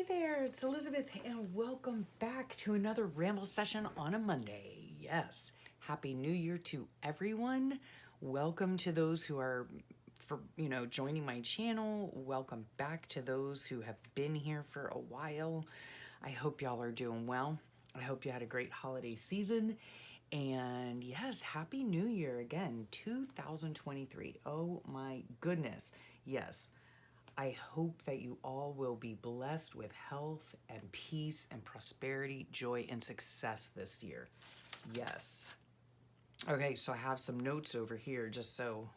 Hey there, it's Elizabeth, and welcome back to another Ramble session on a Monday. Yes, Happy New Year to everyone. Welcome to those who are joining my channel. Welcome back to those who have been here for a while. I hope y'all are doing well. I hope you had a great holiday season. And yes, Happy New Year again, 2023. Oh my goodness. Yes. I hope that you all will be blessed with health and peace and prosperity, joy, and success this year. Yes. Okay, so I have some notes over here just so,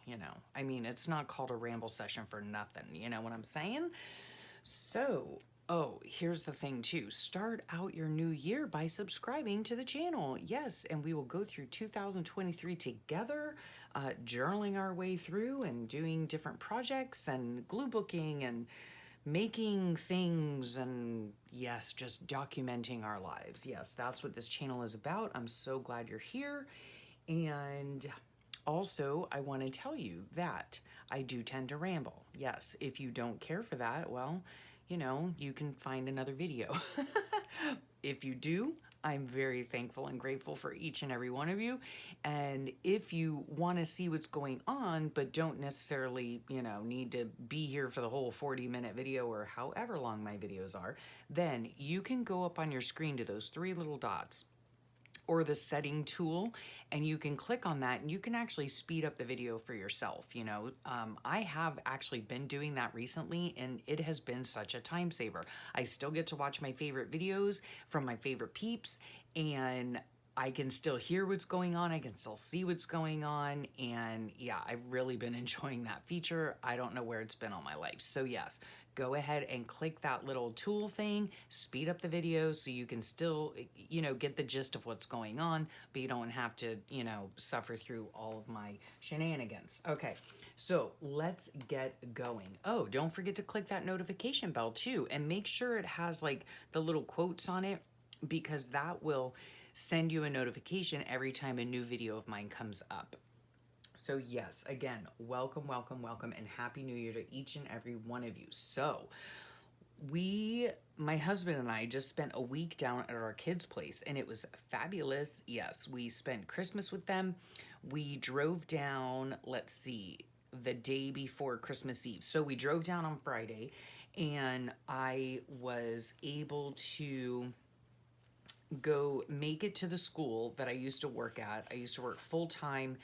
I mean, it's not called a ramble session for nothing. You know what I'm saying? So, oh, here's the thing too. Start out your new year by subscribing to the channel. Yes, and we will go through 2023 together, journaling our way through and doing different projects and glue booking and making things and yes, just documenting our lives. Yes, that's what this channel is about. I'm so glad you're here. And also, I want to tell you that I do tend to ramble. Yes, if you don't care for that, well, you can find another video. If you do, I'm very thankful and grateful for each and every one of you. And if you want to see what's going on, but don't necessarily, need to be here for the whole 40-minute video or however long my videos are, then you can go up on your screen to those three little dots or the setting tool, and you can click on that and you can actually speed up the video for yourself. I have actually been doing that recently and it has been such a time saver. I still get to watch my favorite videos from my favorite peeps, and I can still hear what's going on. I can still see what's going on. And yeah, I've really been enjoying that feature. I don't know where it's been all my life. So yes, go ahead and click that little tool thing, speed up the video so you can still, get the gist of what's going on, but you don't have to, suffer through all of my shenanigans. Okay, so let's get going. Oh, don't forget to click that notification bell too, and make sure it has like the little quotes on it, because that will send you a notification every time a new video of mine comes up. So yes, again, welcome, welcome, welcome, and Happy New Year to each and every one of you. So my husband and I just spent a week down at our kids' place, and it was fabulous. Yes, we spent Christmas with them. We drove down, let's see, the day before Christmas Eve. So we drove down on Friday, and I was able to go make it to the school that I used to work at. I used to work full-time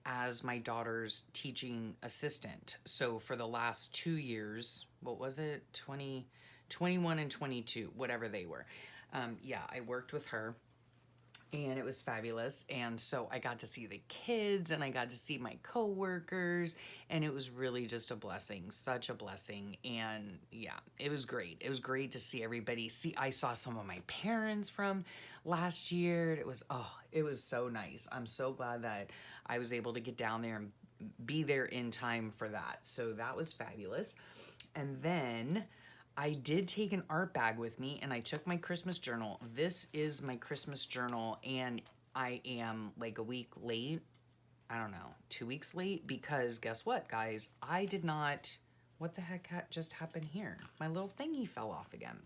as my daughter's teaching assistant. So for the last 2 years, what was it? 21 and 22, whatever they were. Yeah, I worked with her, and it was fabulous. And so I got to see the kids and I got to see my coworkers, and it was really just a blessing, such a blessing. And yeah, it was great. It was great to see everybody. I saw some of my parents from last year. It was so nice. I'm so glad that I was able to get down there and be there in time for that. So that was fabulous. And then I did take an art bag with me, and I took my Christmas journal. This is my Christmas journal, and I am like a week late. I don't know, 2 weeks late, because guess what, guys? I did not, what the heck just happened here? My little thingy fell off again.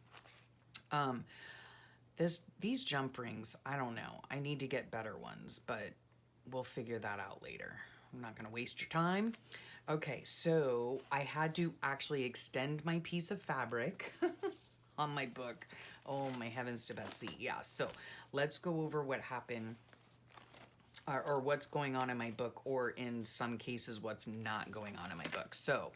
These jump rings, I don't know. I need to get better ones, but we'll figure that out later. I'm not gonna waste your time. Okay, so I had to actually extend my piece of fabric on my book. Oh, my heavens to Betsy. Yeah, so let's go over what happened or what's going on in my book, or in some cases, what's not going on in my book. So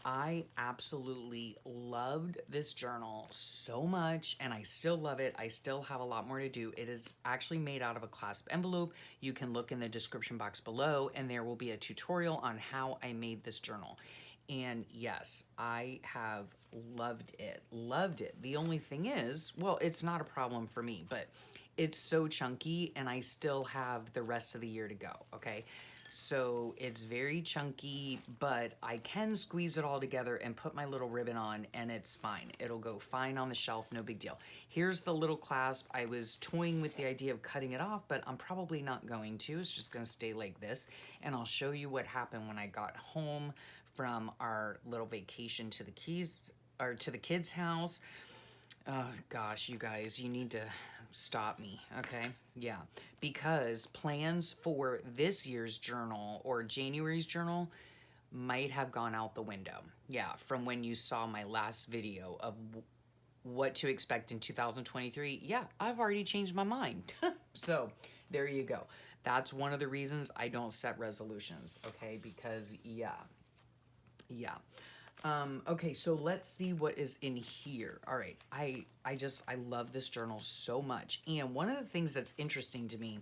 I absolutely loved this journal so much, and I still love it. I still have a lot more to do. It is actually made out of a clasp envelope. You can look in the description box below, and there will be a tutorial on how I made this journal. And yes, I have loved it. Loved it. The only thing is, well, it's not a problem for me, but it's so chunky, and I still have the rest of the year to go, okay? So it's very chunky, but I can squeeze it all together and put my little ribbon on, and it's fine. It'll go fine on the shelf, no big deal. Here's the little clasp. I was toying with the idea of cutting it off, but I'm probably not going to. It's just gonna stay like this. And I'll show you what happened when I got home from our little vacation to the kids' house. Oh gosh, you guys, you need to stop me, okay? Yeah, because plans for this year's journal or January's journal might have gone out the window. Yeah, from when you saw my last video of what to expect in 2023. Yeah, I've already changed my mind. So there you go. That's one of the reasons I don't set resolutions, okay? Because, yeah. Okay, so let's see what is in here. All right, I love this journal so much. And one of the things that's interesting to me,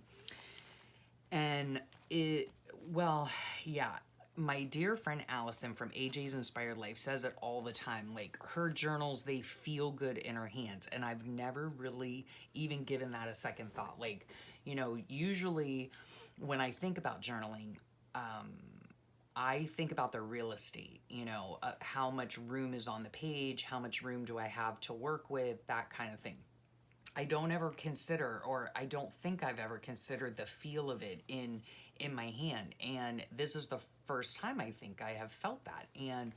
and it, well, yeah, my dear friend Allison from AJ's Inspired Life says it all the time. Like, her journals, they feel good in her hands. And I've never really even given that a second thought. Like, usually when I think about journaling, I think about the real estate, how much room is on the page, how much room do I have to work with, that kind of thing. I don't ever consider, or I don't think I've ever considered the feel of it in my hand. And this is the first time I think I have felt that. And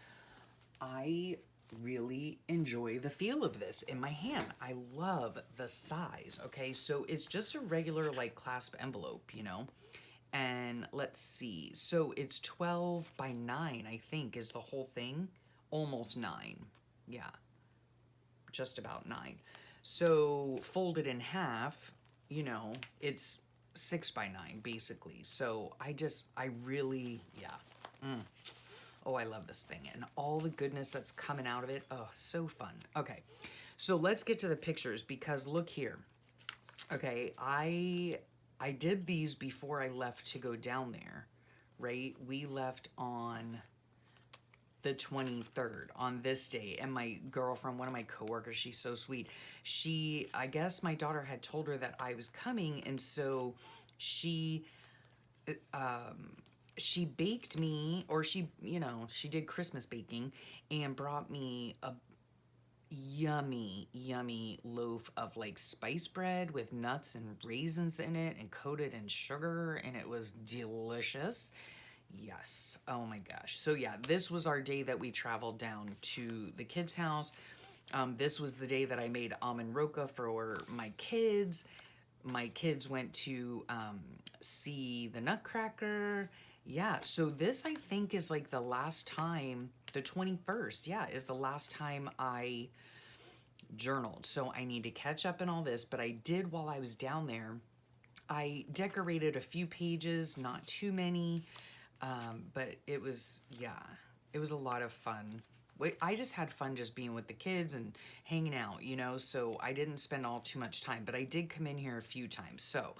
I really enjoy the feel of this in my hand. I love the size. Okay, so it's just a regular like clasp envelope. And let's see. So it's 12 by 9, I think, is the whole thing. Almost 9. Yeah, just about 9. So folded in half, it's 6 by 9, basically. So I really, yeah. Oh, I love this thing. And all the goodness that's coming out of it. Oh, so fun. Okay, so let's get to the pictures because look here. Okay, I did these before I left to go down there, right? We left on the 23rd on this day, and my girlfriend, one of my coworkers, she's so sweet. I guess my daughter had told her that I was coming, and so she she baked me, or she did Christmas baking and brought me a yummy loaf of like spice bread with nuts and raisins in it and coated in sugar, and it was delicious. Yes. Oh my gosh. So yeah, this was our day that we traveled down to the kids' house. This was the day that I made almond roca for my kids. My kids went to see the Nutcracker. Yeah, so this I think is like the last time, the 21st, yeah, is the last time I journaled. So I need to catch up in all this, but I did while I was down there. I decorated a few pages, not too many, but it was, yeah, it was a lot of fun. I just had fun just being with the kids and hanging out, so I didn't spend all too much time, but I did come in here a few times. So,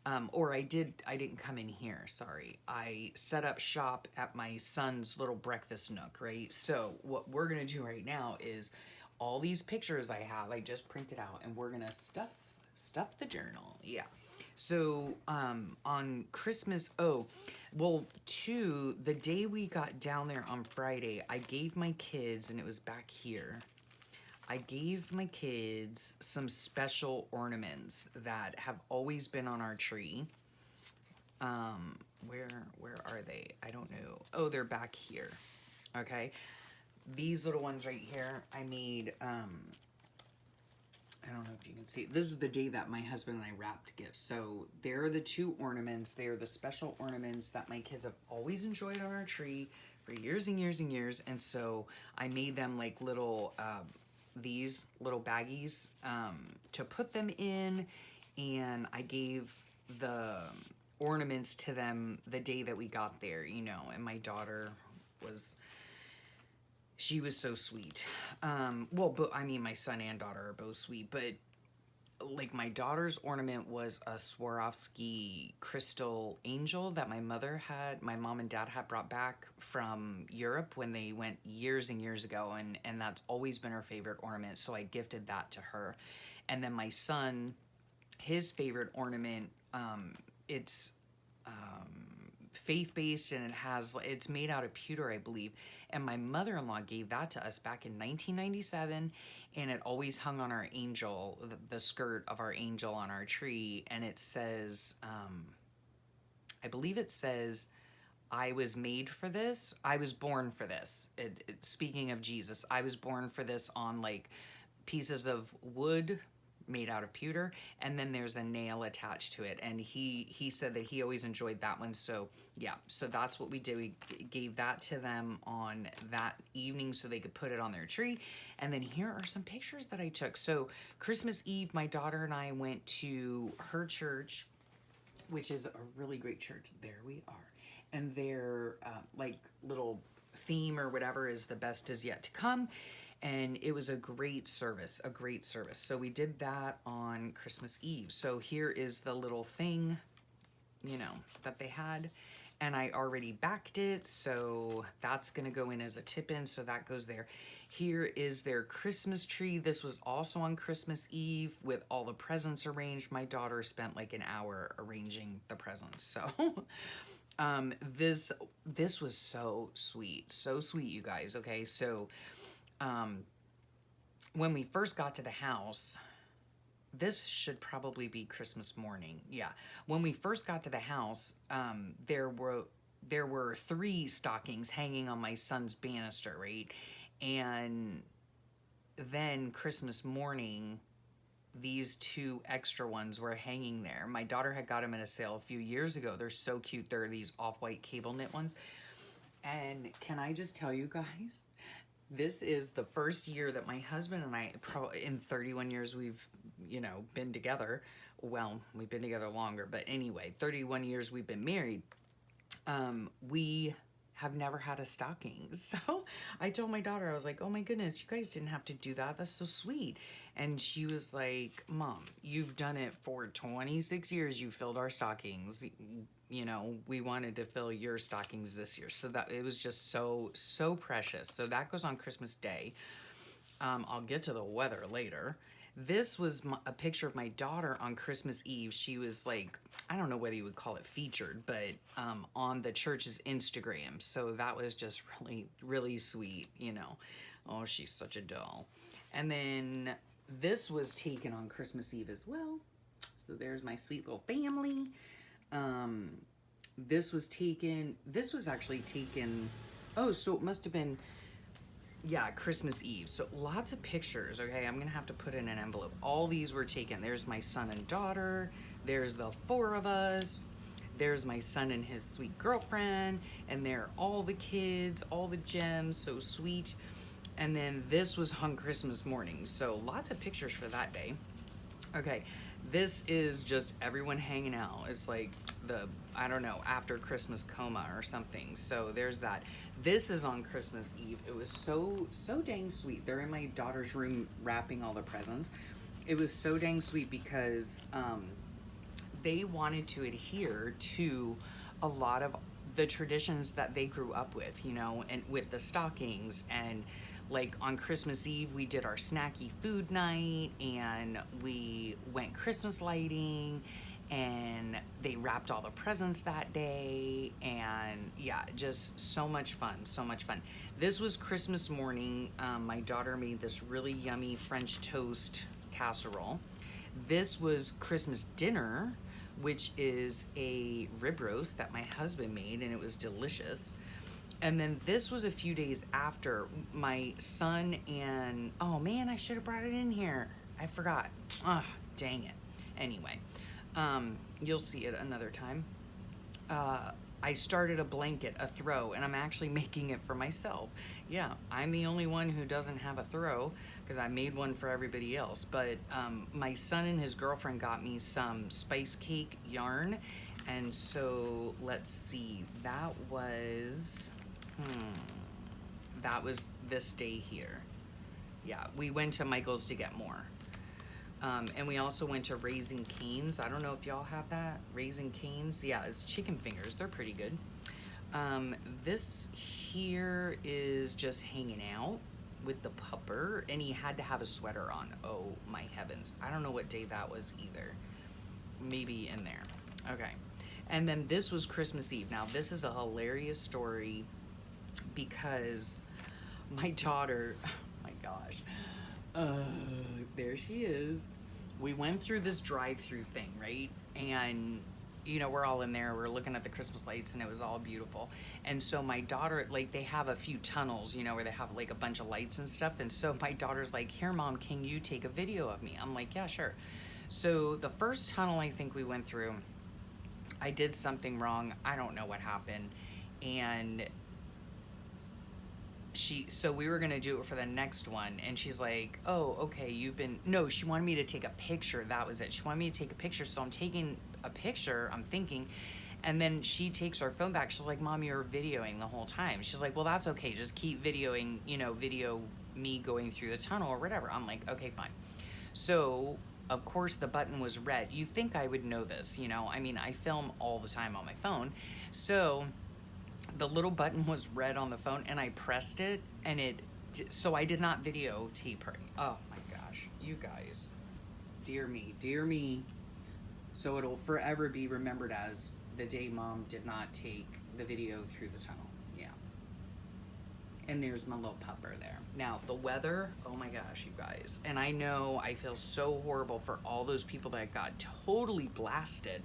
I didn't come in here, sorry. I set up shop at my son's little breakfast nook, right? So what we're gonna do right now is all these pictures I have, I just printed out, and we're gonna stuff the journal. Yeah. So on Christmas, the day we got down there on Friday, I gave my kids, and it was back here, I gave my kids some special ornaments that have always been on our tree. Where are they? I don't know. Oh, they're back here. Okay. These little ones right here, I made, I don't know if you can see. This is the day that my husband and I wrapped gifts. So there are the two ornaments. They are the special ornaments that my kids have always enjoyed on our tree for years and years and years. And so I made them like little, these little baggies to put them in. And I gave the ornaments to them the day that we got there, and my daughter she was so sweet. But I mean, my son and daughter are both sweet, but like my daughter's ornament was a Swarovski crystal angel that my mom and dad had brought back from Europe when they went years and years ago. And that's always been her favorite ornament. So I gifted that to her. And then my son, his favorite ornament, it's faith-based, and it's made out of pewter, I believe, and my mother-in-law gave that to us back in 1997, and it always hung on our angel, the skirt of our angel on our tree, and it says, I believe it says, I was made for this, I was born for this. Speaking of Jesus, I was born for this on like pieces of wood made out of pewter, and then there's a nail attached to it, and he said that he always enjoyed that one. So yeah, so that's what we did. We gave that to them on that evening so they could put it on their tree. And then here are some pictures that I took. So Christmas Eve, my daughter and I went to her church, which is a really great church. There we are. And their like little theme or whatever is the best is yet to come. And it was a great service, a great service. So we did that on Christmas Eve. So here is the little thing, you know, that they had. And I already backed it, so that's gonna go in as a tip-in, so that goes there. Here is their Christmas tree. This was also on Christmas Eve with all the presents arranged. My daughter spent like an hour arranging the presents. So this was so sweet, you guys. Okay, so when we first got to the house, this should probably be Christmas morning. Yeah. When we first got to the house, there were 3 stockings hanging on my son's banister, right? And then Christmas morning, these 2 extra ones were hanging there. My daughter had got them at a sale a few years ago. They're so cute. They're these off-white cable knit ones. And can I just tell you guys, this is the first year that my husband and I, in 31 years we've, you know, been together. Well, we've been together longer, but anyway, 31 years we've been married. We have never had a stocking. So I told my daughter, I was like, oh my goodness, you guys didn't have to do that. That's so sweet. And she was like, Mom, you've done it for 26 years. You filled our stockings. You know, we wanted to fill your stockings this year. So that it was just so precious. So that goes on Christmas Day. I'll get to the weather later. This was a picture of my daughter on Christmas Eve. She was like, I don't know whether you would call it featured, but on the church's Instagram. So that was just really sweet, you know. Oh, she's such a doll. And then this was taken on Christmas Eve as well. So there's my sweet little family. This was actually taken, oh, so it must have been, yeah, Christmas Eve. So lots of pictures, okay? I'm gonna have to put in an envelope. All these were taken. There's my son and daughter. There's the 4 of us. There's my son and his sweet girlfriend. And there are all the kids, all the gems, so sweet. And then this was on Christmas morning. So lots of pictures for that day. Okay, this is just everyone hanging out. It's like the, I don't know, after Christmas coma or something. So there's that. This is on Christmas Eve. It was so dang sweet. They're in my daughter's room wrapping all the presents. It was so dang sweet because they wanted to adhere to a lot of the traditions that they grew up with, you know, and with the stockings. And like on Christmas Eve, we did our snacky food night and we went Christmas lighting, and they wrapped all the presents that day. And yeah, just so much fun. This was Christmas morning. My daughter made this really yummy French toast casserole. This was Christmas dinner, which is a rib roast that my husband made, and it was delicious. And then this was a few days after. My son and, oh man, I should have brought it in here. I forgot. Ah, dang it. Anyway, you'll see it another time. I started a blanket, a throw, and I'm actually making it for myself. Yeah, I'm the only one who doesn't have a throw because I made one for everybody else. But my son and his girlfriend got me some spice cake yarn. And so let's see, that was this day here. Yeah, we went to Michael's to get more. And we also went to Raising Cane's. I don't know if y'all have that. Raising Cane's. Yeah, it's chicken fingers. They're pretty good. This here is just hanging out with the pupper, and he had to have a sweater on. Oh my heavens. I don't know what day that was either. Maybe in there. Okay. And then this was Christmas Eve. Now, this is a hilarious story because my daughter, oh my gosh, there she is. We went through this drive-through thing, right? And you know, we're all in there, we're looking at the Christmas lights, and it was all beautiful. And so my daughter, like, they have a few tunnels, you know, where they have like a bunch of lights and stuff. And so my daughter's like, here, Mom, can you take a video of me? I'm like, yeah, sure. So the first tunnel I think we went through, I did something wrong. I don't know what happened. And so we were gonna do it for the next one, and she's like, oh, okay, no, she wanted me to take a picture. That was it. She wanted me to take a picture. So I'm taking a picture, I'm thinking, and then she takes her phone back. She's like, Mom, you're videoing the whole time. She's like, well, that's okay. Just keep videoing, you know, video me going through the tunnel or whatever. I'm like, okay, fine. So of course the button was red. You think I would know this, you know? I mean, I film all the time on my phone. So the little button was red on the phone, and I pressed it, and so I did not videotape her. Oh my gosh, you guys, dear me, dear me. So it'll forever be remembered as the day Mom did not take the video through the tunnel. Yeah. And there's my little pupper there. Now the weather, oh my gosh, you guys. And I know I feel so horrible for all those people that got totally blasted.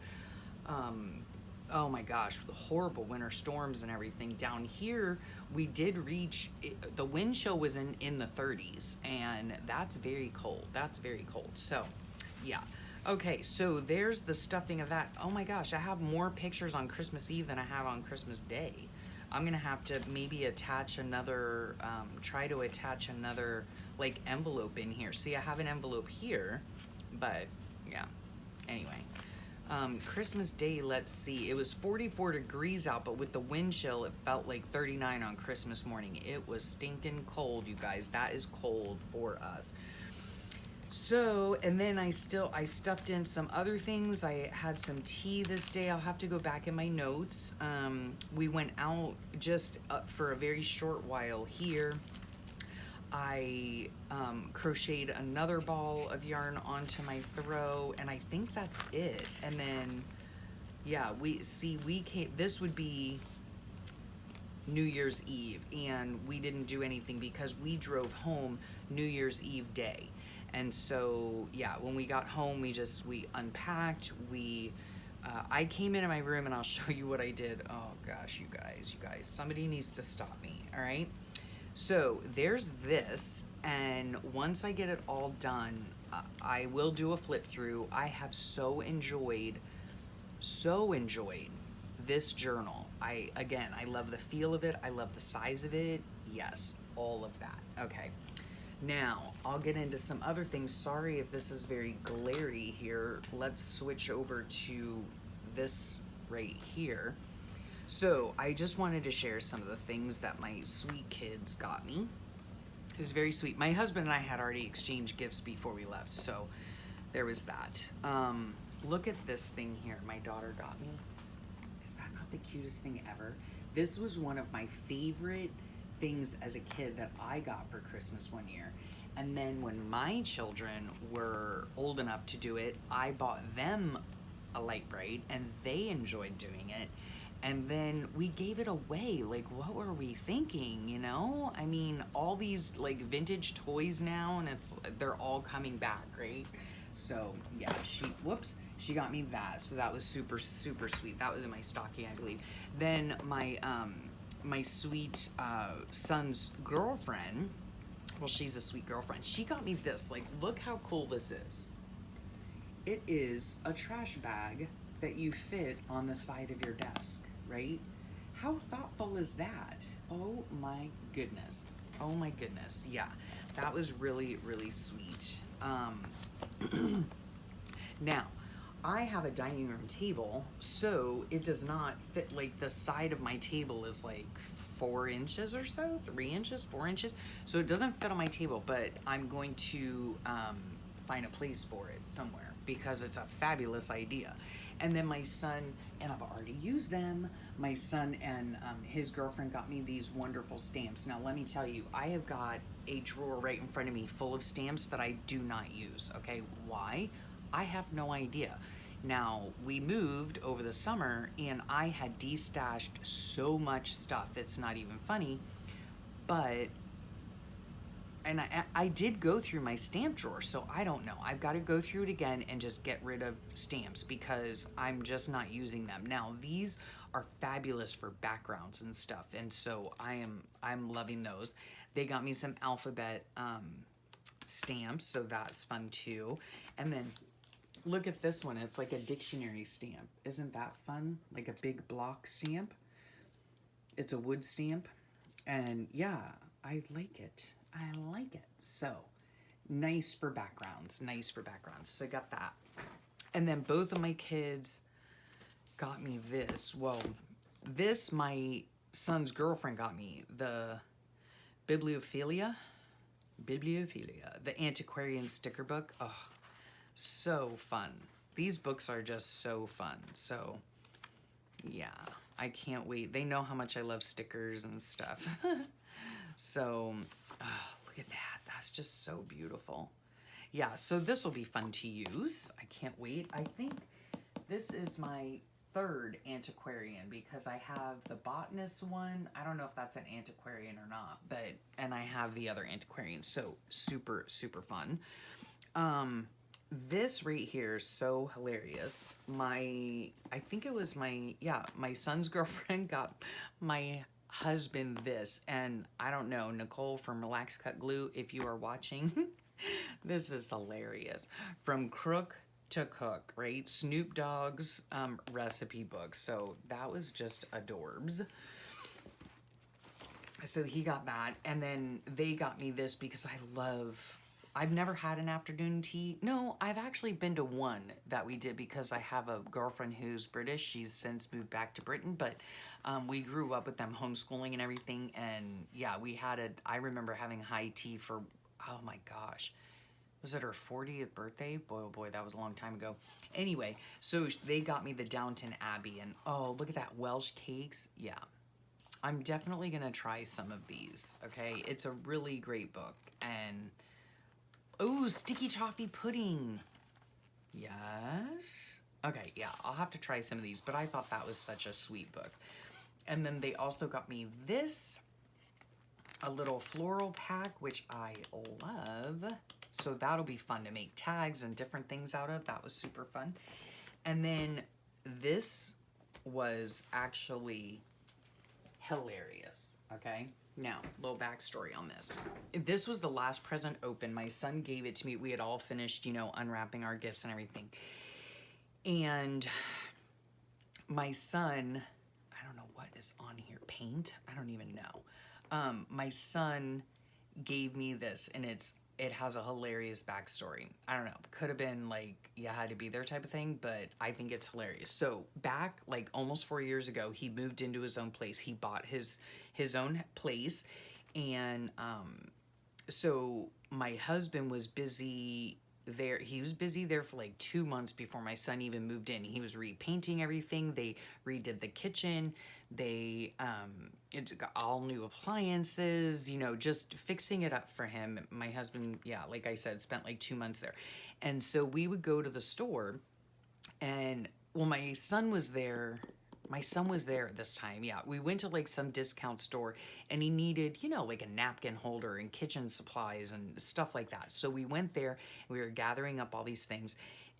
Oh my gosh, the horrible winter storms and everything. Down here, we did reach, the wind chill was in the 30s, and that's very cold. That's very cold. So, yeah. Okay, so there's the stuffing of that. Oh my gosh, I have more pictures on Christmas Eve than I have on Christmas Day. I'm gonna have to maybe attach another, try to attach another, like, envelope in here. See, I have an envelope here, but, yeah. Anyway. Christmas Day, let's see, it was 44 degrees out, but with the wind chill, it felt like 39 on Christmas morning. It was stinking cold, you guys. That is cold for us. So, and then I stuffed in some other things. I had some tea this day. I'll have to go back in my notes. We went out just for a very short while here. I crocheted another ball of yarn onto my throw, and I think that's it. And then, yeah, this would be New Year's Eve, and we didn't do anything because we drove home New Year's Eve day. And so, yeah, when we got home, we unpacked, I came into my room, and I'll show you what I did. Oh gosh, you guys, somebody needs to stop me, all right? So there's this, and once I get it all done, I will do a flip through. I have so enjoyed this journal. I love the feel of it. I love the size of it. Yes, all of that. Okay. Now, I'll get into some other things. Sorry if this is very glary here. Let's switch over to this right here. So I just wanted to share some of the things that my sweet kids got me. It was very sweet. My husband and I had already exchanged gifts before we left, so there was that. Look at this thing here my daughter got me. Is that not the cutest thing ever? This was one of my favorite things as a kid that I got for Christmas one year. And then when my children were old enough to do it, I bought them a light bright, and they enjoyed doing it. And then we gave it away. Like, what were we thinking, you know? I mean, all these like vintage toys now, and they're all coming back, right? So yeah, she got me that. So that was super, super sweet. That was in my stocking, I believe. Then my sweet son's girlfriend, well, she's a sweet girlfriend. She got me this. Like, look how cool this is. It is a trash bag that you fit on the side of your desk, right? How thoughtful is that? Oh my goodness. Oh my goodness. Yeah, that was really, really sweet. Now, I have a dining room table, so it does not fit. Like, the side of my table is like 4 inches or so, 3 inches, 4 inches. So it doesn't fit on my table, but I'm going to find a place for it somewhere because it's a fabulous idea. And then my son, and I've already used them, my son and his girlfriend got me these wonderful stamps. Now, let me tell you, I have got a drawer right in front of me full of stamps that I do not use, okay? Why? I have no idea. Now, we moved over the summer, and I had destashed so much stuff, it's not even funny, but and I did go through my stamp drawer, so I don't know. I've got to go through it again and just get rid of stamps because I'm just not using them. Now, these are fabulous for backgrounds and stuff, and so I'm loving those. They got me some alphabet stamps, so that's fun too. And then look at this one. It's like a dictionary stamp. Isn't that fun? Like a big block stamp. It's a wood stamp. And yeah, I like it. I like it. So nice for backgrounds. Nice for backgrounds. So I got that. And then both of my kids got me this. Well, this my son's girlfriend got me. The Bibliophilia, the antiquarian sticker book. Oh, so fun. These books are just so fun. So yeah, I can't wait. They know how much I love stickers and stuff. So look at that. That's just so beautiful. Yeah, so this will be fun to use. I can't wait. I think this is my third antiquarian because I have the botanist one. I don't know if that's an antiquarian or not, but, and I have the other antiquarian. So super, super fun. This right here is so hilarious. I think it was my son's girlfriend got my husband this, and I don't know, Nicole from Relax Cut Glue, if you are watching, this is hilarious. From Crook to Cook, right? Snoop Dogg's recipe book. So that was just adorbs. So he got that, and then they got me this because I've never had an afternoon tea. No, I've actually been to one that we did because I have a girlfriend who's British. She's since moved back to Britain, but we grew up with them homeschooling and everything. And yeah, I remember having high tea for, oh my gosh, was it her 40th birthday? Boy, oh boy, that was a long time ago. Anyway, so they got me the Downton Abbey, and oh, look at that, Welsh cakes. Yeah, I'm definitely gonna try some of these, okay? It's a really great book. And oh, sticky toffee pudding. Yes. Okay, yeah, I'll have to try some of these, but I thought that was such a sweet book. And then they also got me this, a little floral pack, which I love. So that'll be fun to make tags and different things out of. That was super fun. And then this was actually hilarious, okay? Now, little backstory on this. This was the last present open. My son gave it to me. We had all finished, unwrapping our gifts and everything. And my son, I don't know what is on here, paint? I don't even know. My son gave me this, and it has a hilarious backstory. I don't know, could have been like you had to be there type of thing, but I think it's hilarious. So back like almost 4 years ago, he moved into his own place. He bought his own place, and so my husband was busy there. He was busy there for like 2 months before my son even moved in. He was repainting everything. They redid the kitchen. They it got all new appliances, just fixing it up for him. My husband, yeah, like I said, spent like 2 months there. And so we would go to the store, and well, my son was there at this time. Yeah, we went to like some discount store, and he needed, like a napkin holder and kitchen supplies and stuff like that. So we went there, and we were gathering up all these things.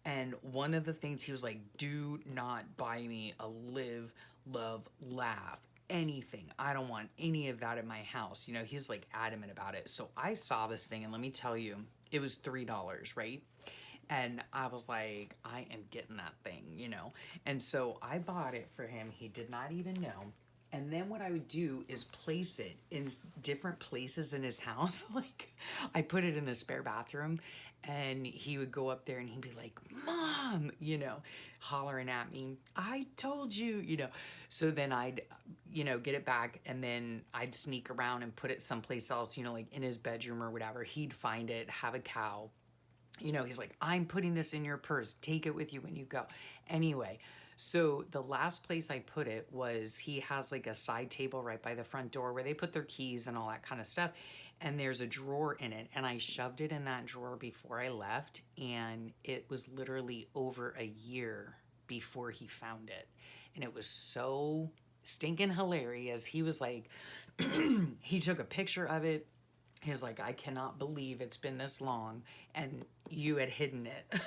And one of the things he was like, do not buy me a live, love, laugh, anything. I don't want any of that in my house. He's like adamant about it. So I saw this thing, and let me tell you, it was $3, right? And I was like, I am getting that thing, And so I bought it for him. He did not even know. And then what I would do is place it in different places in his house. Like, I put it in the spare bathroom, and he would go up there and he'd be like, Mom, hollering at me, I told you, So then I'd, get it back, and then I'd sneak around and put it someplace else, like in his bedroom or whatever. He'd find it, have a cow. He's like, I'm putting this in your purse. Take it with you when you go. Anyway, so the last place I put it was, he has like a side table right by the front door where they put their keys and all that kind of stuff. And there's a drawer in it. And I shoved it in that drawer before I left. And it was literally over a year before he found it. And it was so stinking hilarious. He was like, he took a picture of it. He was like, I cannot believe it's been this long and you had hidden it.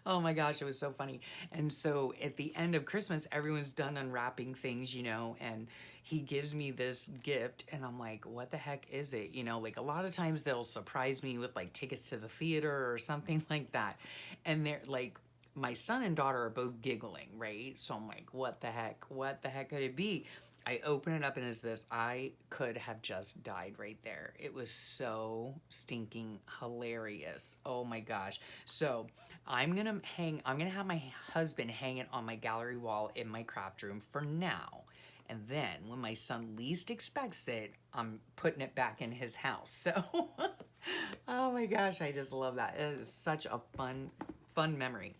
Oh my gosh, it was so funny. And so at the end of Christmas, everyone's done unwrapping things, and he gives me this gift and I'm like, what the heck is it? Like a lot of times they'll surprise me with like tickets to the theater or something like that. And they're like, my son and daughter are both giggling, right? So I'm like, what the heck? What the heck could it be? I open it up and it's this. I could have just died right there. It was so stinking hilarious. Oh my gosh. So I'm gonna have my husband hang it on my gallery wall in my craft room for now. And then when my son least expects it, I'm putting it back in his house. So, oh my gosh, I just love that. It is such a fun memory.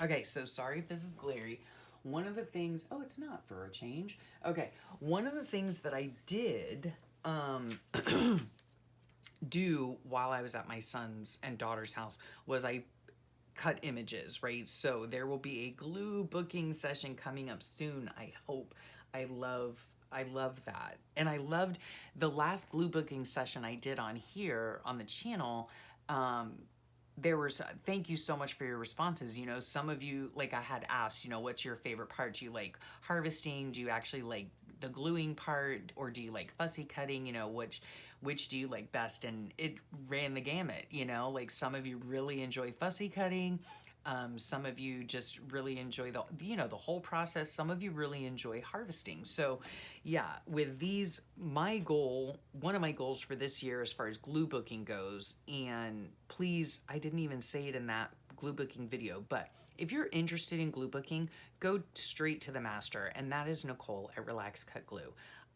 Okay, so sorry if this is glary. One of the things, oh, it's not for a change. Okay, one of the things that I did do while I was at my son's and daughter's house was I cut images, right? So there will be a glue booking session coming up soon. I hope. I love that. And I loved the last glue booking session I did on here on the channel. There was, thank you so much for your responses. Some of you, like I had asked, what's your favorite part? Do you like harvesting? Do you actually like the gluing part, or do you like fussy cutting? Which do you like best? And it ran the gamut. Like some of you really enjoy fussy cutting. Some of you just really enjoy the whole process. Some of you really enjoy harvesting. So yeah, with these, one of my goals for this year as far as glue booking goes, and please, I didn't even say it in that glue booking video, but if you're interested in glue booking, go straight to the master, and that is Nicole at Relax Cut Glue.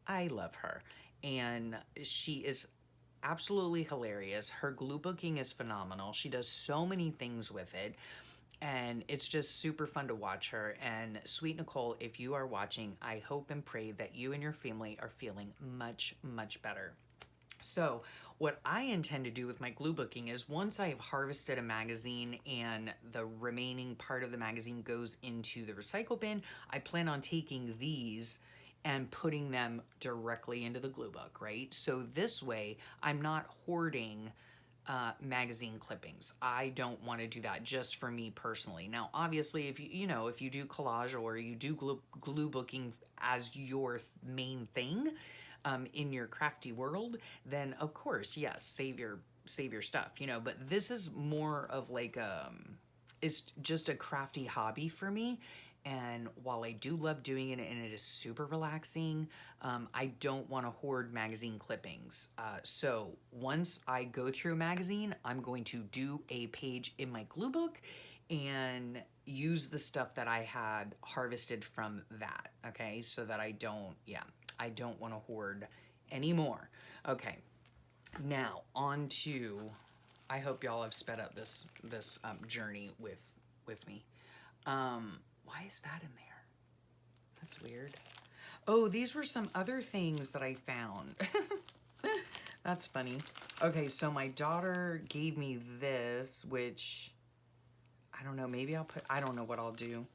I love her, and she is absolutely hilarious. Her glue booking is phenomenal. She does so many things with it, and it's just super fun to watch her. And sweet Nicole, if you are watching, I hope and pray that you and your family are feeling much, much better. So what I intend to do with my glue booking is once I have harvested a magazine and the remaining part of the magazine goes into the recycle bin, I plan on taking these and putting them directly into the glue book, right? So this way I'm not hoarding magazine clippings. I don't want to do that just for me personally. Now, obviously, if if you do collage or you do glue booking as your main thing in your crafty world, then of course, yes, save your stuff. But this is more of like it's just a crafty hobby for me. And while I do love doing it and it is super relaxing, I don't want to hoard magazine clippings. So once I go through a magazine, I'm going to do a page in my glue book and use the stuff that I had harvested from that. Okay, so that I don't want to hoard anymore. Okay, now on to, I hope y'all have sped up this journey with me. Why is that in there? That's weird. Oh, these were some other things that I found. That's funny. Okay, so my daughter gave me this, which I don't know, maybe I don't know what I'll do.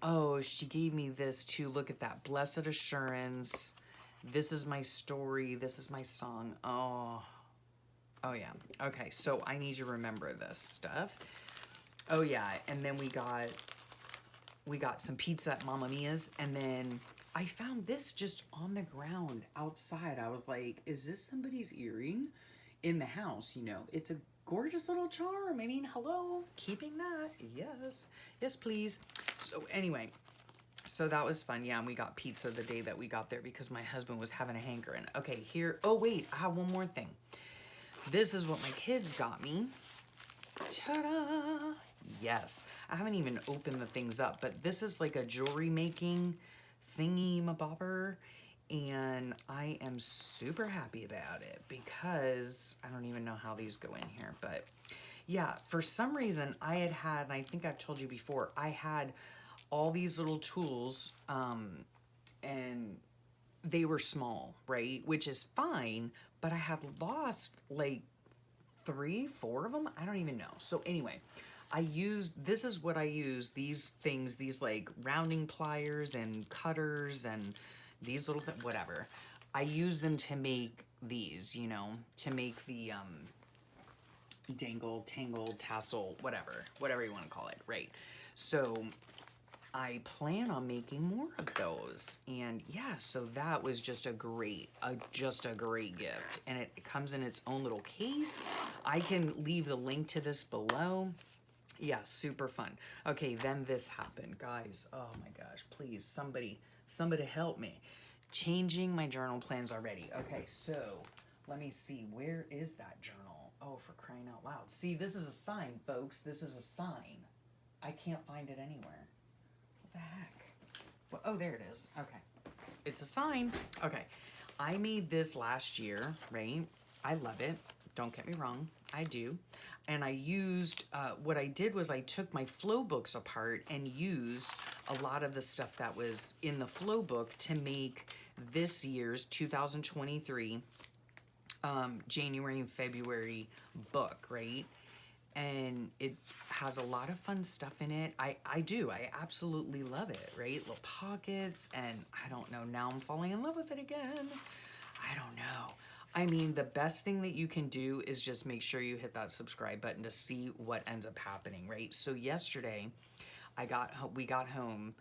Oh, she gave me this too. Look at that. Blessed Assurance. This is my story. This is my song. Oh yeah. Okay, so I need to remember this stuff. Oh yeah, and then we got some pizza at Mamma Mia's, and then I found this just on the ground outside. I was like, is this somebody's earring in the house? It's a gorgeous little charm. I mean, hello, keeping that. Yes, please. So anyway, so that was fun. Yeah, and we got pizza the day that we got there because my husband was having a hankering. Okay, here, oh wait, I have one more thing. This is what my kids got me. Ta-da! Yes, I haven't even opened the things up, but this is like a jewelry making thingy-mabobber, and I am super happy about it because I don't even know how these go in here, but yeah, for some reason I had, and I think I've told you before, I had all these little tools, and they were small, right? Which is fine, but I had lost like 3-4 of them. I don't even know. So anyway, this is what I use, these things, these like rounding pliers and cutters and these little whatever. I use them to make these, you know, to make the dangle, tangle, tassel, whatever you want to call it, right? So I plan on making more of those. And yeah, so that was just a great gift. And it comes in its own little case. I can leave the link to this below. Yeah, super fun. Okay, then this happened, guys. Oh my gosh, please, somebody help me. Changing my journal plans already. Okay, so let me see, where is that journal? Oh, for crying out loud. See, this is a sign, folks. This is a sign. I can't find it anywhere. What the heck? Well, oh, there it is. Okay. It's a sign. Okay. I made this last year, right? I love it. Don't get me wrong. I do. And I used, what I did was I took my flow books apart and used a lot of the stuff that was in the flow book to make this year's 2023 January and February book, right? And it has a lot of fun stuff in it. I absolutely love it, right? Little pockets, and I don't know, now I'm falling in love with it again. I don't know. I mean, the best thing that you can do is just make sure you hit that subscribe button to see what ends up happening, right? So yesterday, we got home,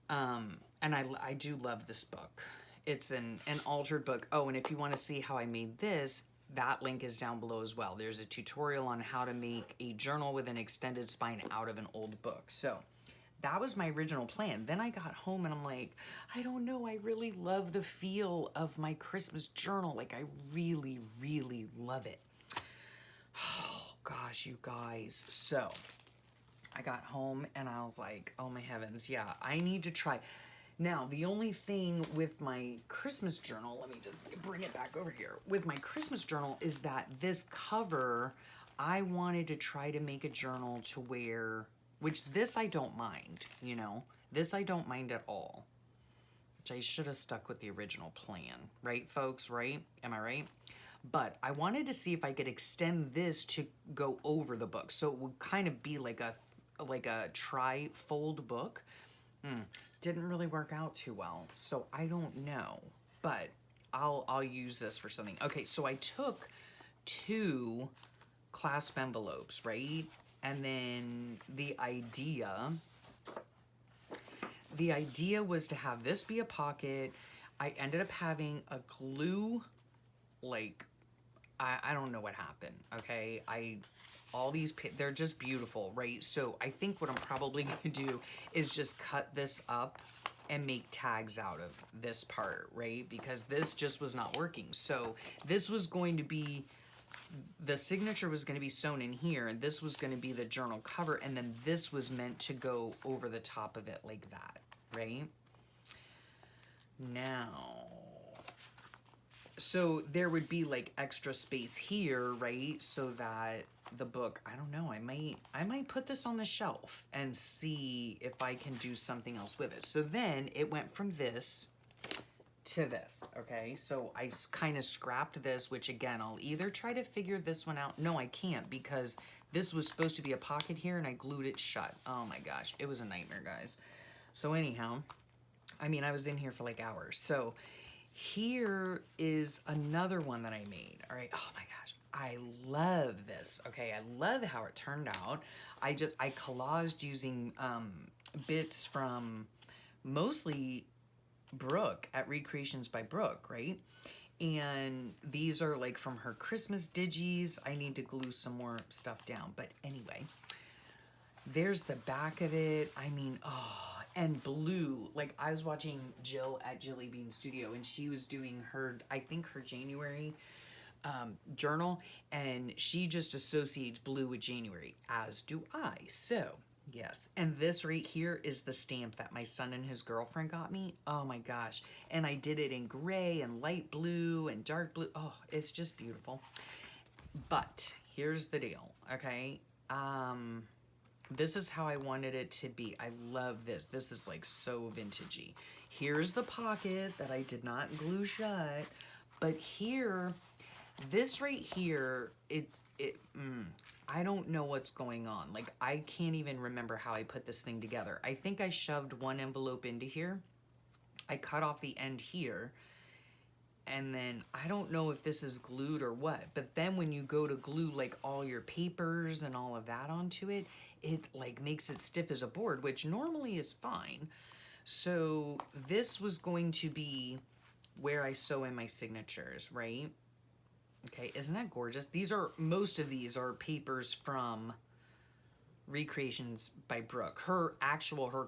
and I do love this book. It's an altered book. Oh, and if you want to see how I made this, that link is down below as well. There's a tutorial on how to make a journal with an extended spine out of an old book. So that was my original plan. Then I got home and I'm like, I don't know, I really love the feel of my Christmas journal. Like, I really, really love it. Oh gosh, you guys. So I got home and I was like, oh my heavens, yeah, I need to try. Now, the only thing with my Christmas journal, let me just bring it back over here. With my Christmas journal is that this cover, I wanted to try to make a journal to where, which this I don't mind, you know. This I don't mind at all. Which I should have stuck with the original plan. Right, folks? Right? Am I right? But I wanted to see if I could extend this to go over the book. So it would kind of be like a tri-fold book. Didn't really work out too well, so I don't know, but I'll use this for something. Okay, so I took 2 clasp envelopes, right? And then the idea was to have this be a pocket. I ended up having a glue, like, I don't know what happened, okay? All these, they're just beautiful, right? So I think what I'm probably going to do is just cut this up and make tags out of this part, right? Because this just was not working. So this was going to be, the signature was going to be sewn in here, and this was going to be the journal cover, and then this was meant to go over the top of it like that, right? Now, so there would be like extra space here, right? So that the book, I don't know, I might put this on the shelf and see if I can do something else with it. So then it went from this to this, okay? So I kind of scrapped this, which again, I'll either try to figure this one out. No, I can't, because this was supposed to be a pocket here and I glued it shut. Oh my gosh, it was a nightmare, guys. So anyhow, I mean, I was in here for like hours. So here is another one that I made. All right. Oh my gosh. I love this. Okay. I love how it turned out. I collaged using bits from mostly Brooke at Recreations by Brooke, right? And these are like from her Christmas digis. I need to glue some more stuff down. But anyway, there's the back of it. I mean, oh, and blue. Like, I was watching Jill at Jilly Bean Studio, and she was doing her, I think her January journal, and she just associates blue with January, as do I. So yes, and this right here is the stamp that my son and his girlfriend got me. Oh my gosh. And I did it in gray and light blue and dark blue. Oh, it's just beautiful. But here's the deal, okay? This is how I wanted it to be. I love this. This is like so vintagey. Here's the pocket that I did not glue shut. But here, this right here, I don't know what's going on. Like, I can't even remember how I put this thing together. I think I shoved one envelope into here. I cut off the end here. and then I don't know if this is glued or what, but then when you go to glue like all your papers and all of that onto it, it like makes it stiff as a board, which normally is fine. So this was going to be where I sew in my signatures, right? Okay, isn't that gorgeous? Most of these are papers from Recreations by Brooke. Her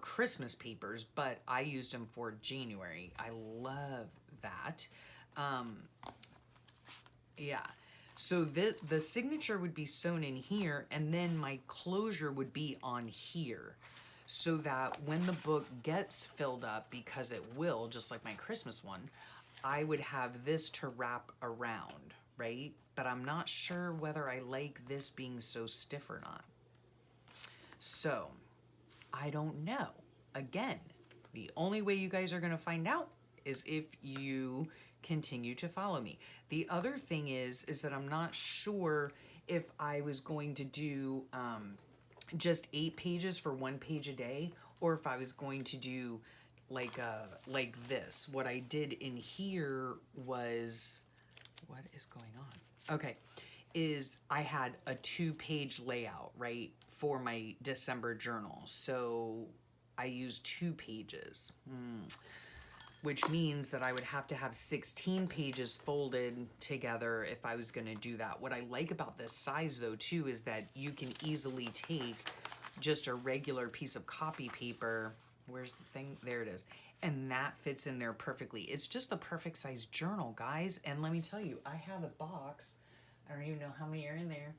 Christmas papers, but I used them for January. I love that. Yeah. So the signature would be sewn in here, and then my closure would be on here. So that when the book gets filled up, because it will, just like my Christmas one, I would have this to wrap around, right? But I'm not sure whether I like this being so stiff or not. So, I don't know. Again, the only way you guys are going to find out is if you continue to follow me. The other thing is that I'm not sure if I was going to do just 8 pages for 1 page a day, or if I was going to do like this. What I did in here was, what is going on? Okay, is I had a 2-page layout, right, for my December journal. So I used 2 pages, which means that I would have to have 16 pages folded together if I was going to do that. What I like about this size, though, too, is that you can easily take just a regular piece of copy paper. Where's the thing? There it is. And that fits in there perfectly. It's just the perfect size journal, guys. And let me tell you, I have a box. I don't even know how many are in there.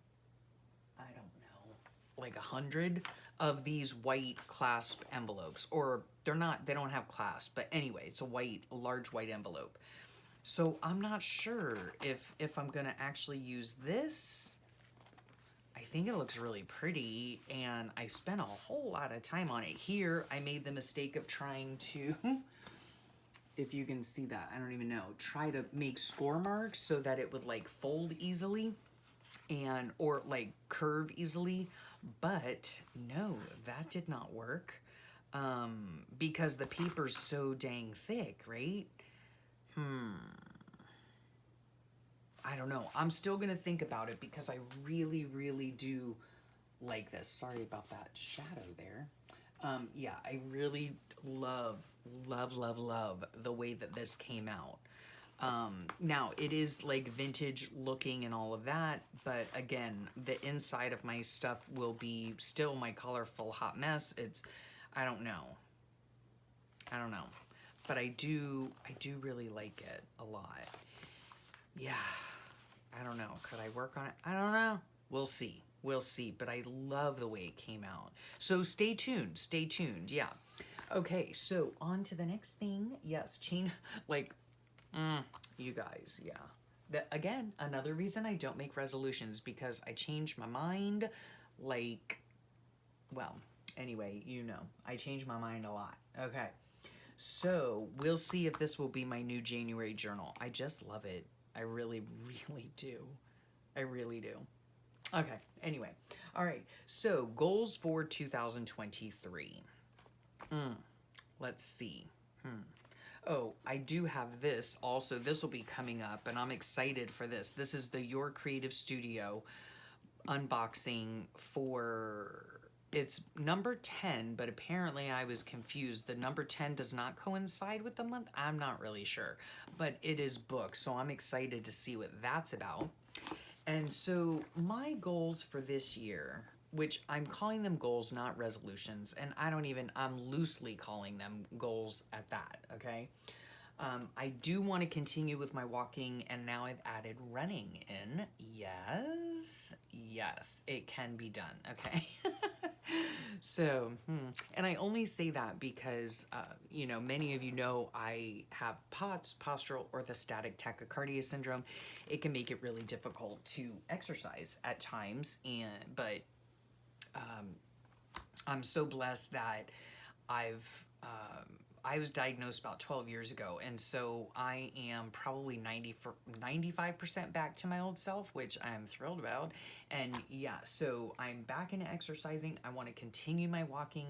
I don't know. Like 100 of these white clasp envelopes. Or they don't have clasp. But anyway, it's a large white envelope. So I'm not sure if I'm going to actually use this. I think it looks really pretty, and I spent a whole lot of time on it. Here, I made the mistake of trying to, if you can see that, I don't even know, try to make score marks so that it would like fold easily or like curve easily. But no, that did not work because the paper's so dang thick, right? I don't know. I'm still going to think about it because I really, really do like this. Sorry about that shadow there. Yeah, I really love the way that this came out. Now, it is like vintage looking and all of that, but again, the inside of my stuff will be still my colorful hot mess. I don't know. But I do really like it a lot. Yeah. I don't know. Could I work on it? I don't know. We'll see. But I love the way it came out. So stay tuned. Yeah. Okay, so on to the next thing. Yes, you guys, yeah. Again, another reason I don't make resolutions, because I change my mind anyway, I change my mind a lot. Okay. So we'll see if this will be my new January journal. I just love it. I really, really do. Okay, anyway. All right, so goals for 2023. Let's see. Oh, I do have this also. This will be coming up, and I'm excited for this. This is the Your Creative Studio unboxing for... It's number 10, but apparently I was confused. The number 10 does not coincide with the month. I'm not really sure, but it is booked, so I'm excited to see what that's about. And so my goals for this year, which I'm calling them goals, not resolutions, and I'm loosely calling them goals at that, okay? I do want to continue with my walking, and now I've added running in. Yes, it can be done, okay? So, and I only say that because, many of you know I have POTS, postural orthostatic tachycardia syndrome. It can make it really difficult to exercise at times, but I'm so blessed that I was diagnosed about 12 years ago, and so I am probably 95% back to my old self, which I'm thrilled about. And yeah, so I'm back into exercising. I want to continue my walking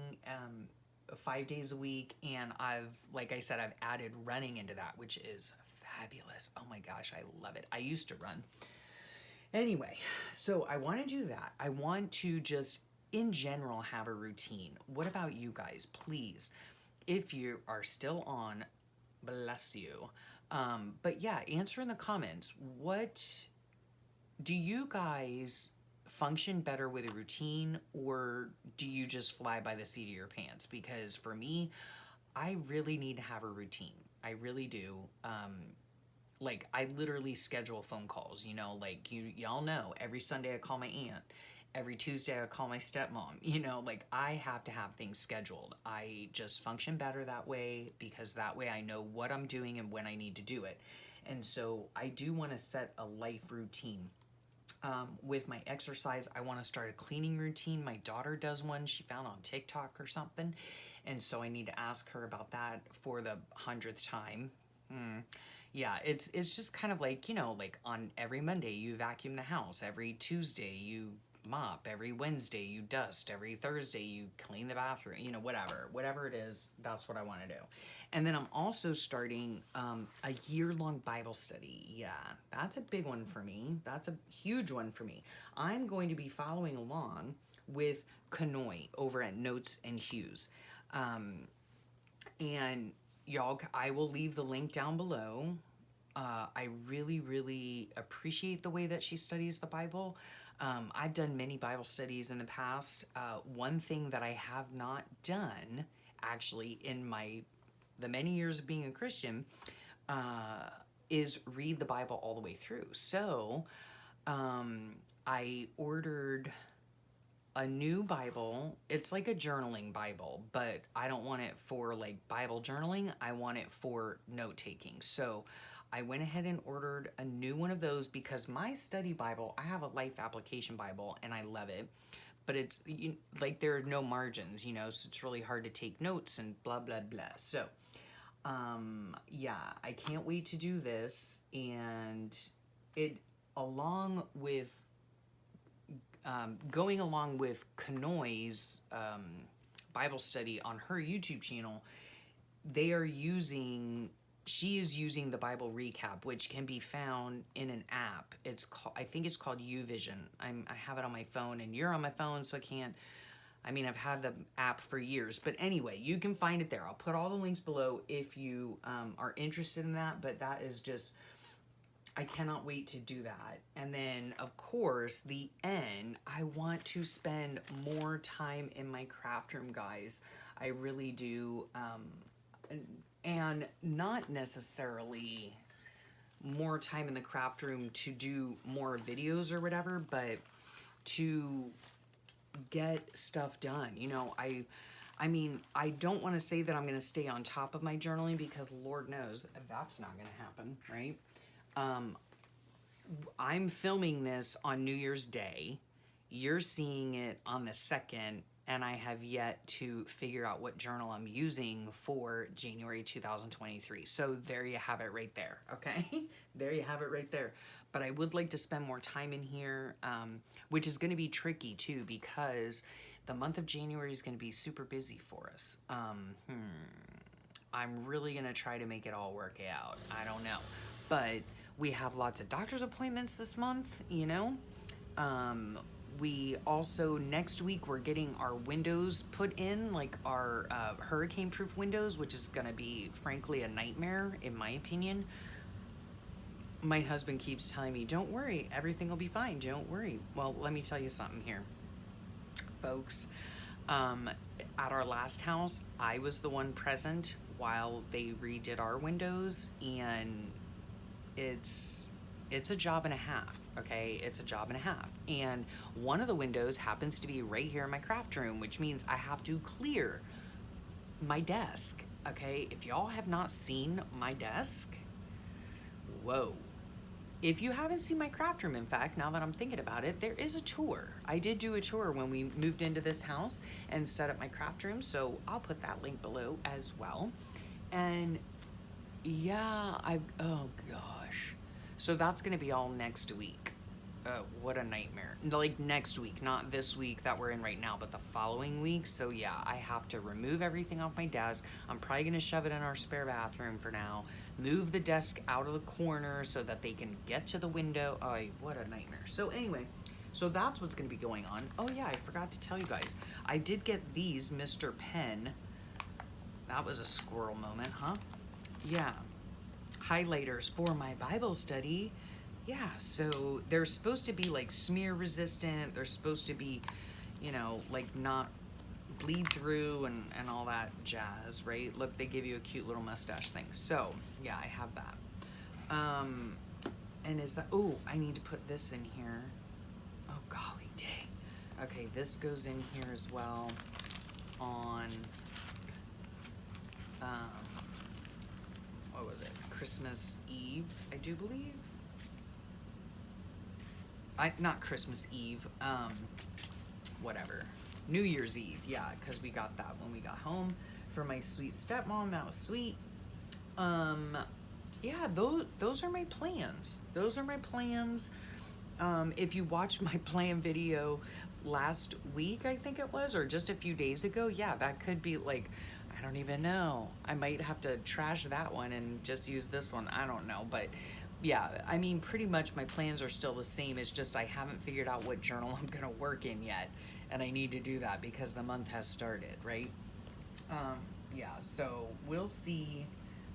5 days a week, and like I said, I've added running into that, which is fabulous. Oh my gosh, I love it. I used to run. Anyway, so I want to do that. I want to just, in general, have a routine. What about you guys? Please, if you are still on, bless you. But yeah, answer in the comments. What do you guys function better with a routine, or do you just fly by the seat of your pants? Because for me, I really need to have a routine. I really do. Like I literally schedule phone calls, like y'all know, every Sunday I call my aunt. Every Tuesday I call my stepmom. Like I have to have things scheduled. I just function better that way because that way I know what I'm doing and when I need to do it. And so I do want to set a life routine. With my exercise, I want to start a cleaning routine. My daughter does one she found on TikTok or something. And so I need to ask her about that for the 100th time. Yeah, it's just kind of like, like on every Monday you vacuum the house, every Tuesday you mop, every Wednesday you dust, every Thursday you clean the bathroom, whatever it is, that's what I want to do. And then I'm also starting a year-long Bible study. Yeah, that's a big one for me. That's a huge one for me. I'm going to be following along with Kanoi over at Notes and Hues. And y'all, I will leave the link down below. I really, really appreciate the way that she studies the Bible. I've done many Bible studies in the past. One thing that I have not done, actually, in the many years of being a Christian, is read the Bible all the way through. So I ordered a new Bible. It's like a journaling Bible, but I don't want it for like Bible journaling. I want it for note taking. So I went ahead and ordered a new one of those because my study Bible, I have a life application Bible and I love it, but it's like there are no margins, so it's really hard to take notes and blah, blah, blah. So, yeah, I can't wait to do this. And it, along with, going along with Kanoi's Bible study on her YouTube channel, she is using the Bible recap, which can be found in an app. I think it's called YouVersion. I have it on my phone, and you're on my phone, so I've had the app for years. But anyway, you can find it there. I'll put all the links below if you are interested in that. But that is just, I cannot wait to do that. And then, of course, the end, I want to spend more time in my craft room, guys. I really do. And not necessarily more time in the craft room to do more videos or whatever, but to get stuff done. I don't want to say that I'm going to stay on top of my journaling because Lord knows that's not going to happen, right? I'm filming this on New Year's Day. You're seeing it on the 2nd, and I have yet to figure out what journal I'm using for January 2023. So there you have it right there, okay? There you have it right there. But I would like to spend more time in here, which is going to be tricky too because the month of January is going to be super busy for us. I'm really going to try to make it all work out. I don't know. But we have lots of doctor's appointments this month, We also, next week, we're getting our windows put in, like our hurricane-proof windows, which is going to be, frankly, a nightmare, in my opinion. My husband keeps telling me, don't worry, everything will be fine, don't worry. Well, let me tell you something here, folks. At our last house, I was the one present while they redid our windows, and it's a job and a half, okay? It's a job and a half. And one of the windows happens to be right here in my craft room, which means I have to clear my desk, okay? If y'all have not seen my desk, whoa. If you haven't seen my craft room, in fact, now that I'm thinking about it, there is a tour. I did do a tour when we moved into this house and set up my craft room, so I'll put that link below as well. And yeah, oh gosh. So that's going to be all next week. what a nightmare. Like next week, not this week that we're in right now, but the following week. So yeah, I have to remove everything off my desk. I'm probably gonna shove it in our spare bathroom for now. Move the desk out of the corner so that they can get to the window. Oh, what a nightmare. So anyway, so that's what's gonna be going on. Oh yeah, I forgot to tell you guys. I did get these Mr. Pen. That was a squirrel moment, huh? Yeah. Highlighters for my Bible study. Yeah, so they're supposed to be like smear resistant. They're supposed to be, like not bleed through and all that jazz, right? Look, they give you a cute little mustache thing. So yeah, I have that. And is that, oh, I need to put this in here. Oh, golly dang. Okay, this goes in here as well on, what was it? Christmas Eve, I do believe. Not Christmas Eve, whatever. New Year's Eve, yeah, because we got that when we got home for my sweet stepmom. That was sweet. Yeah, those are my plans. Those are my plans. If you watched my plan video last week, I think it was, or just a few days ago, yeah, that could be like, I don't even know. I might have to trash that one and just use this one. I don't know, but yeah, I mean, pretty much my plans are still the same. It's just I haven't figured out what journal I'm gonna work in yet, and I need to do that because the month has started, right? Yeah, so we'll see.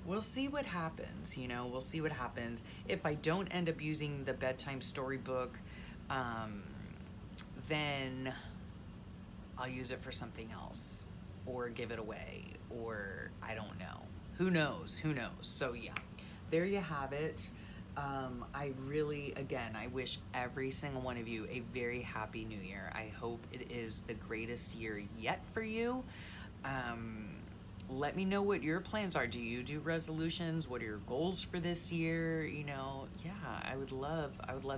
We'll see what happens, we'll see what happens. If I don't end up using the bedtime storybook, then I'll use it for something else or give it away, or I don't know. Who knows? Who knows? So yeah, there you have it. I really, again, I wish every single one of you a very happy new year. I hope it is the greatest year yet for you. Let me know what your plans are. Do you do resolutions? What are your goals for this year? Yeah, I would love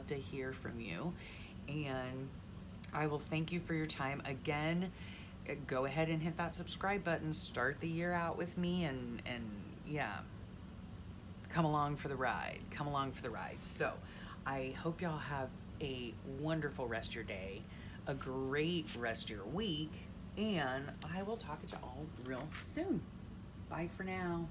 to hear from you. And I will thank you for your time. Again, go ahead and hit that subscribe button. Start the year out with me and yeah, come along for the ride. Come along for the ride. So I hope y'all have a wonderful rest of your day, a great rest of your week, and I will talk to y'all real soon. Bye for now.